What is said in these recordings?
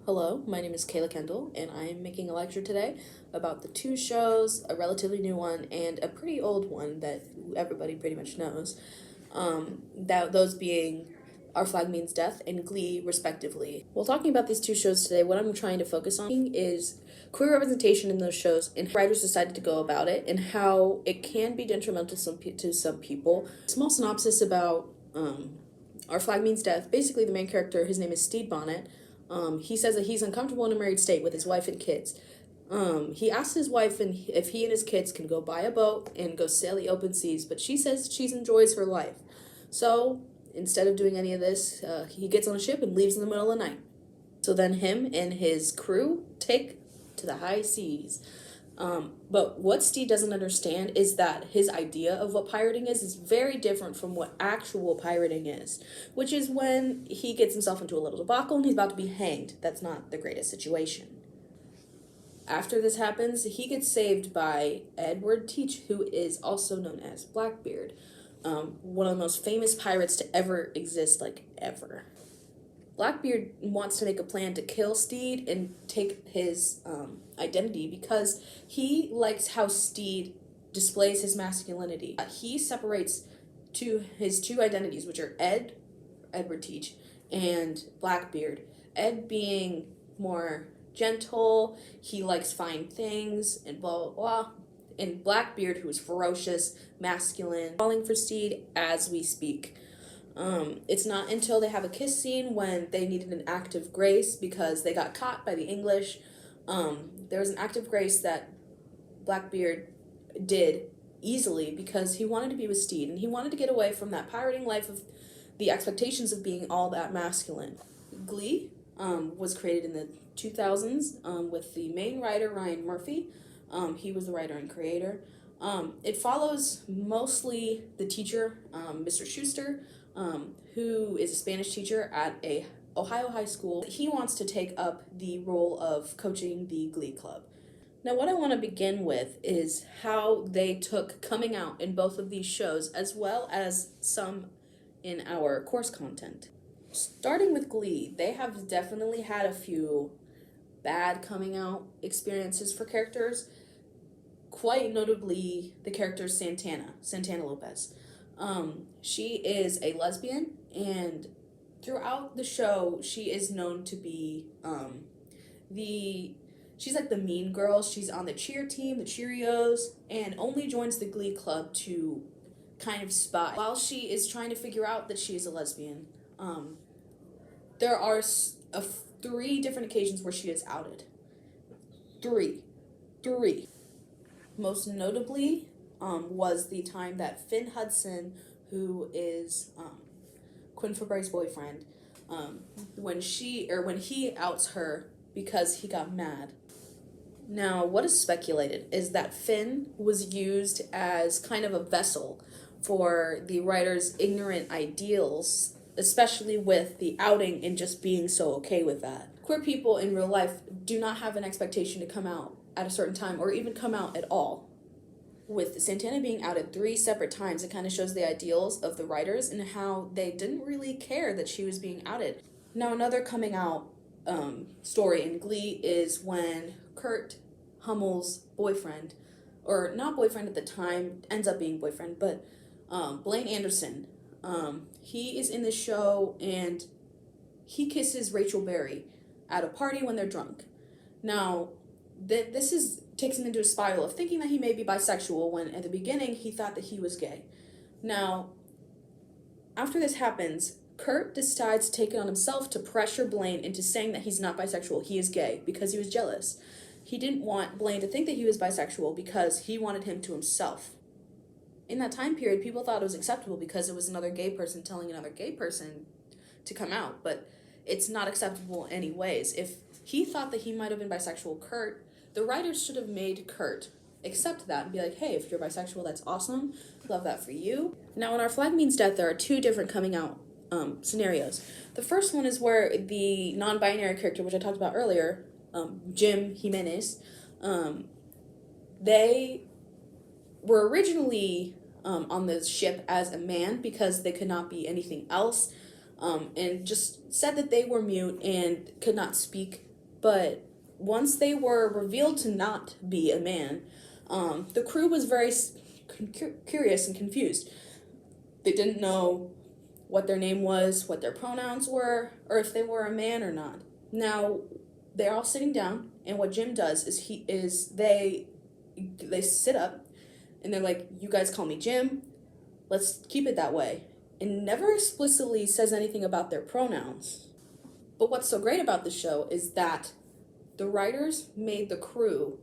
Hello, my name is Kayla Kendall, and I am making a lecture today about the two shows, a relatively new one and a pretty old one that everybody pretty much knows. Those being Our Flag Means Death and Glee, respectively. While talking about these two shows today, what I'm trying to focus on is queer representation in those shows and how writers decided to go about it and how it can be detrimental to some people. Small synopsis about Our Flag Means Death. Basically, the main character, his name is Stede Bonnet. He says that he's uncomfortable in a married state with his wife and kids. He asks his wife if he and his kids can go buy a boat and go sail the open seas, but she says she enjoys her life. So instead of doing any of this, he gets on a ship and leaves in the middle of the night. So then him and his crew take to the high seas. But what Steve doesn't understand is that his idea of what pirating is very different from what actual pirating is, which is when he gets himself into a little debacle and he's about to be hanged. That's not the greatest situation. After this happens, he gets saved by Edward Teach, who is also known as Blackbeard, one of the most famous pirates to ever exist, ever. Blackbeard wants to make a plan to kill Stede and take his identity because he likes how Stede displays his masculinity. He separates his two identities, which are Edward Teach, and Blackbeard. Ed being more gentle, he likes fine things, and blah, blah, blah. And Blackbeard, who is ferocious, masculine, falling for Stede as we speak. It's not until they have a kiss scene when they needed an act of grace because they got caught by the English. There was an act of grace that Blackbeard did easily because he wanted to be with Stede and he wanted to get away from that pirating life of the expectations of being all that masculine. Glee was created in the 2000s with the main writer, Ryan Murphy. He was the writer and creator. It follows mostly the teacher, Mr. Schuster, who is a Spanish teacher at a Ohio high school. He wants to take up the role of coaching the Glee Club. Now, what I want to begin with is how they took coming out in both of these shows, as well as some in our course content. Starting with Glee, they have definitely had a few bad coming out experiences for characters, quite notably the character Santana Lopez. She is a lesbian, and throughout the show, she is known to be she's like the mean girl. She's on the cheer team, the Cheerios, and only joins the Glee Club to kind of spy. While she is trying to figure out that she is a lesbian, there are three different occasions where she is outed. Three. Most notably, was the time that Finn Hudson, who is Quinn Fabre's boyfriend, when he outs her because he got mad. Now, what is speculated is that Finn was used as kind of a vessel for the writer's ignorant ideals, especially with the outing and just being so okay with that. Queer people in real life do not have an expectation to come out at a certain time or even come out at all. With Santana being outed 3 separate times, it kind of shows the ideals of the writers and how they didn't really care that she was being outed. Now, another coming out story in Glee is when Kurt Hummel's boyfriend, or not boyfriend at the time, ends up being boyfriend, but Blaine Anderson, he is in the show and he kisses Rachel Berry at a party when they're drunk. Now, this takes him into a spiral of thinking that he may be bisexual when at the beginning he thought that he was gay. Now, after this happens, Kurt decides to take it on himself to pressure Blaine into saying that he's not bisexual, he is gay, because he was jealous. He didn't want Blaine to think that he was bisexual because he wanted him to himself. In that time period, people thought it was acceptable because it was another gay person telling another gay person to come out, but it's not acceptable anyways. If he thought that he might have been bisexual, the writers should have made Kurt accept that and be like, hey, if you're bisexual, that's awesome. Love that for you. Now, in Our Flag Means Death, there are 2 different coming out scenarios. The first one is where the non-binary character, which I talked about earlier, Jim Jimenez, they were originally on the ship as a man because they could not be anything else, and just said that they were mute and could not speak But once they were revealed to not be a man, the crew was very curious and confused. They didn't know what their name was, what their pronouns were, or if they were a man or not. Now, they're all sitting down, and what Jim does is they sit up, and they're like, "You guys call me Jim. Let's keep it that way." And never explicitly says anything about their pronouns. But what's so great about the show is that the writers made the crew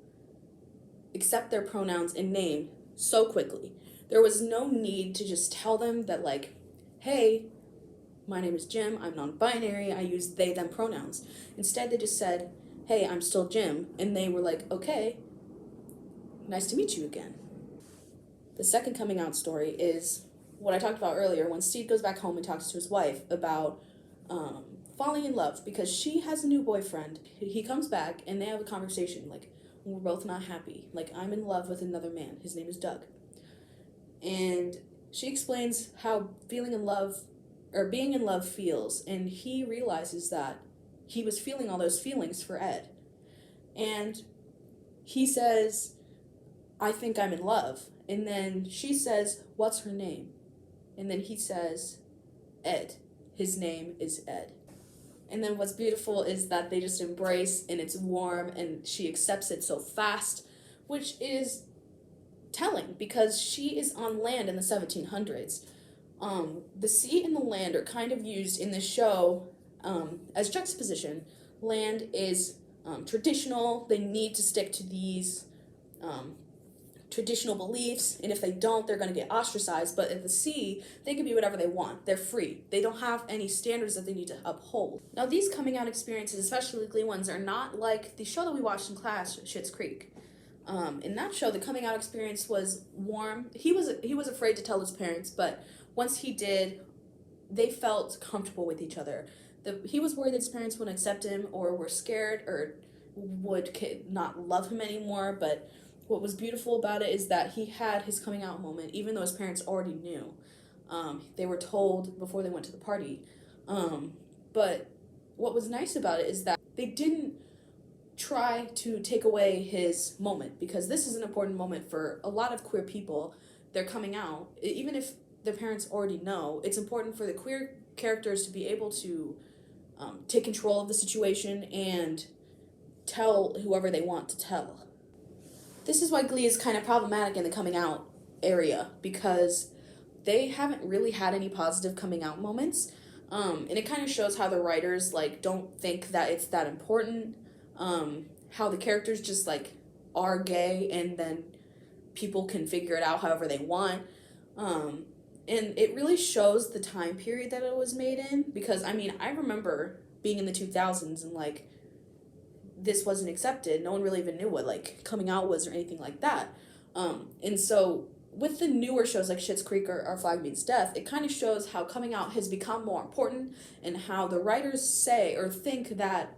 accept their pronouns and name so quickly. There was no need to just tell them that, like, "Hey, my name is Jim, I'm non-binary, I use they, them pronouns." Instead, they just said, "Hey, I'm still Jim," and they were like, "Okay, nice to meet you again." The second coming out story is what I talked about earlier, when Steve goes back home and talks to his wife about falling in love because she has a new boyfriend. He comes back and they have a conversation like, "We're both not happy. Like, I'm in love with another man. His name is Doug." And she explains how feeling in love or being in love feels, and he realizes that he was feeling all those feelings for Ed. And he says, "I think I'm in love." And then she says, "What's her name?" And then he says, "Ed. His name is Ed." And then what's beautiful is that they just embrace, and it's warm, and she accepts it so fast, which is telling because she is on land in the 1700s. The sea and the land are kind of used in the show as juxtaposition. Land is traditional. They need to stick to these traditional beliefs, and if they don't, they're going to get ostracized. But at the sea, they can be whatever they want. They're free. They don't have any standards that they need to uphold. Now, these coming out experiences, especially the Glee ones, are not like the show that we watched in class, Schitt's Creek. In that show, the coming out experience was warm. He was afraid to tell his parents, but once he did, they felt comfortable with each other. He was worried that his parents wouldn't accept him or were scared or would not love him anymore, but what was beautiful about it is that he had his coming out moment, even though his parents already knew. They were told before they went to the party. But what was nice about it is that they didn't try to take away his moment, because this is an important moment for a lot of queer people. They're coming out. Even if their parents already know, it's important for the queer characters to be able to take control of the situation and tell whoever they want to tell. This is why Glee is kind of problematic in the coming out area, because they haven't really had any positive coming out moments. And it kind of shows how the writers like don't think that it's that important. How the characters just like are gay and then people can figure it out however they want. And it really shows the time period that it was made in, because I mean, I remember being in the 2000s and like this wasn't accepted. No one really even knew what like coming out was or anything like that. And so with the newer shows like Schitt's Creek or Our Flag Means Death, it kind of shows how coming out has become more important and how the writers say or think that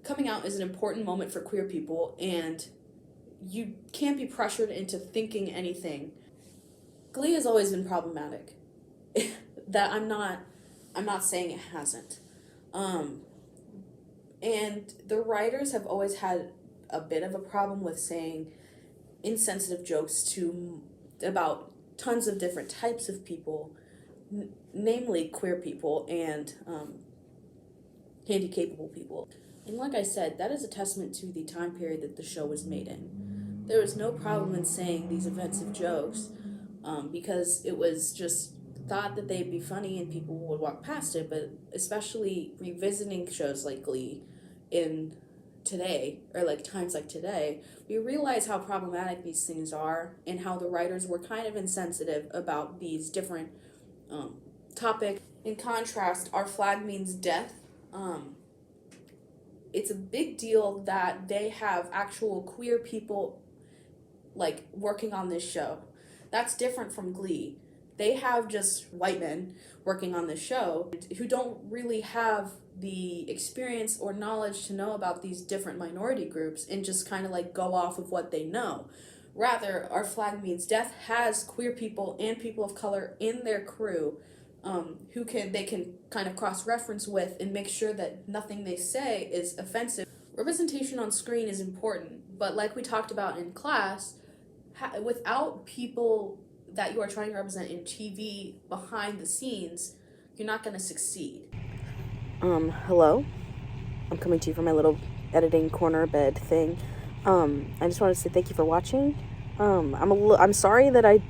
coming out is an important moment for queer people, and you can't be pressured into thinking anything. Glee has always been problematic. That I'm not saying it hasn't. And the writers have always had a bit of a problem with saying insensitive jokes about tons of different types of people, namely queer people and handy-capable people. And like I said, that is a testament to the time period that the show was made in. There was no problem in saying these offensive jokes because it was just thought that they'd be funny and people would walk past it. But especially revisiting shows like Glee in today, or like times like today, we realize how problematic these things are and how the writers were kind of insensitive about these different topics. In contrast, Our Flag Means Death. It's a big deal that they have actual queer people like working on this show. That's different from Glee. They have just white men working on this show who don't really have the experience or knowledge to know about these different minority groups and just kind of like go off of what they know. Rather, Our Flag Means Death has queer people and people of color in their crew they can kind of cross-reference with and make sure that nothing they say is offensive. representation on screen is important, but like we talked about in class, without people that you are trying to represent in TV behind the scenes, you're not going to succeed. Hello. I'm coming to you from my little editing corner bed thing. I just want to say thank you for watching. I'm sorry that I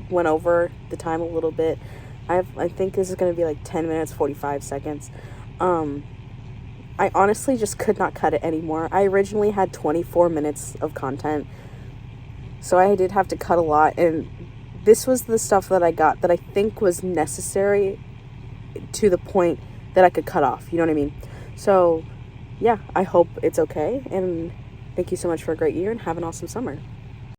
went over the time a little bit. I think this is going to be like 10 minutes, 45 seconds. I honestly just could not cut it anymore. I originally had 24 minutes of content, so I did have to cut a lot, and this was the stuff that I got that I think was necessary to the point that I could cut off, you know what I mean? So, yeah, I hope it's okay, and thank you so much for a great year, and have an awesome summer.